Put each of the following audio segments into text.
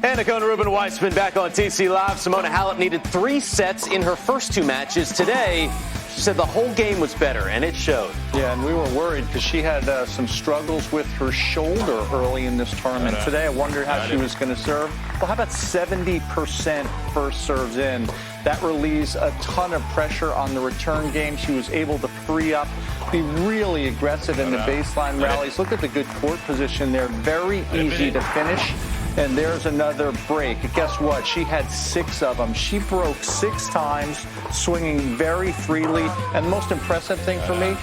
Annika and Ruben Weissman back on TC Live. Simona Halep needed 3 sets in her first 2 matches. Today, she said the whole game was better, and it showed. Yeah, and we were worried because she had some struggles with her shoulder early in this tournament. Today, I wondered how she was going to serve. Well, how about 70% first serves in? That relieves a ton of pressure on the return game. She was able to free up, be really aggressive in the baseline rallies. Look at the good court position there. Very easy to finish. And there's another break. Guess what? She had 6 of them. She broke 6 times, swinging very freely. And the most impressive thing for me,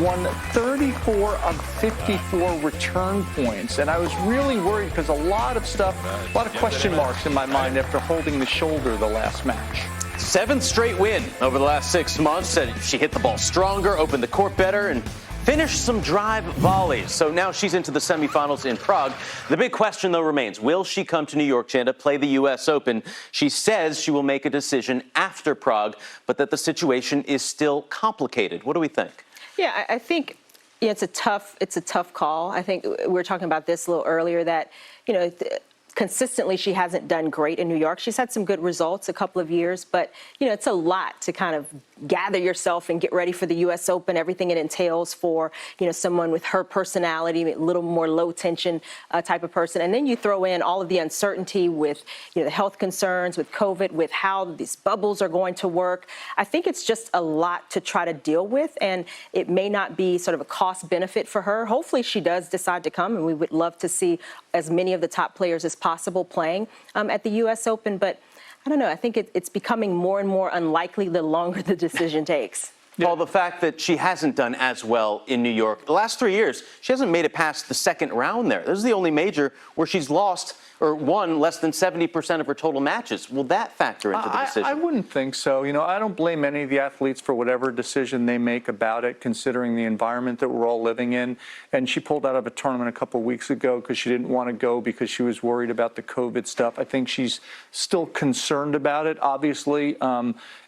won 34 of 54 return points. And I was really worried because a lot of question marks in my mind after holding the shoulder the last match. 7th straight win over the last 6 months. Said she hit the ball stronger, opened the court better, and finished some drive volleys. So now she's into the semifinals in Prague. The big question, though, remains, will she come to New York, Jan, to play the U.S. Open? She says she will make a decision after Prague, but that the situation is still complicated. What do we think? Yeah, I think it's a tough call. I think we were talking about this a little earlier that, consistently she hasn't done great in New York. She's had some good results a couple of years, but, it's a lot to kind of gather yourself and get ready for the U.S. Open, everything it entails for, someone with her personality, a little more low tension type of person. And then you throw in all of the uncertainty with, the health concerns, with COVID, with how these bubbles are going to work. I think it's just a lot to try to deal with, and it may not be sort of a cost benefit for her. Hopefully she does decide to come, and we would love to see as many of the top players as possible playing at the U.S. Open. But I don't know. I think it's becoming more and more unlikely the longer the decision takes. Well, the fact that she hasn't done as well in New York, the last 3 years, she hasn't made it past the second round there. This is the only major where she's lost or won less than 70% of her total matches. Will that factor into the decision? I wouldn't think so. I don't blame any of the athletes for whatever decision they make about it, considering the environment that we're all living in. And she pulled out of a tournament a couple of weeks ago because she didn't want to go because she was worried about the COVID stuff. I think she's still concerned about it, obviously.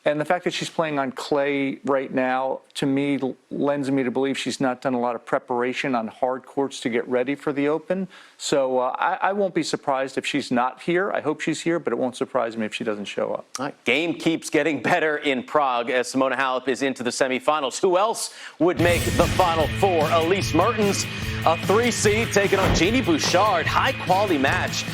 And the fact that she's playing on clay right now, to me, lends me to believe she's not done a lot of preparation on hard courts to get ready for the Open. So I won't be surprised if she's not here. I hope she's here, but it won't surprise me if she doesn't show up. All right. Game keeps getting better in Prague as Simona Halep is into the semifinals. Who else would make the Final Four? Elise Mertens, a 3 seed, taking on Genie Bouchard. High-quality match.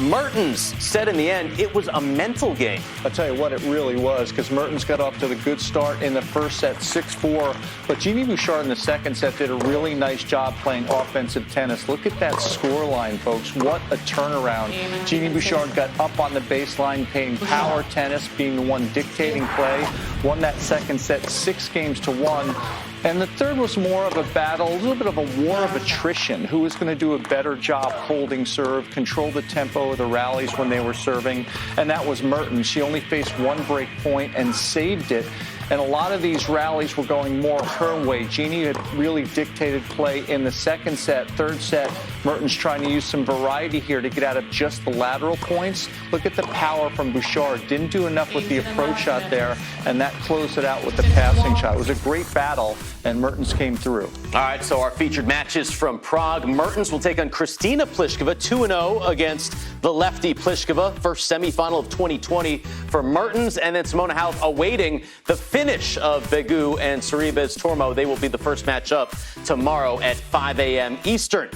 Mertens said in the end it was a mental game. I'll tell you what, it really was, because Mertens got off to the good start in the first set, 6-4. But Genie Bouchard in the second set did a really nice job playing offensive tennis. Look at that scoreline, folks. What a turnaround. Genie Bouchard got up on the baseline, playing power tennis, being the one dictating play. Won that second set 6-1. And the third was more of a battle, a little bit of a war of attrition. Who was going to do a better job holding serve, control the tempo of the rallies when they were serving? And that was Mertens. She only faced 1 break point and saved it. And a lot of these rallies were going more her way. Genie had really dictated play in the second set. Third set, Mertens trying to use some variety here to get out of just the lateral points. Look at the power from Bouchard. Didn't do enough with the approach shot there, and that closed it out with the passing shot. It was a great battle, and Mertens came through. All right, so our featured matches from Prague. Mertens will take on Kristina Pliskova, 2-0 against the lefty Pliskova. First semifinal of 2020 for Mertens, and then Simona Halep awaiting the finish of Begu and Sorribes Tormo. They will be the first match up tomorrow at 5 a.m. Eastern.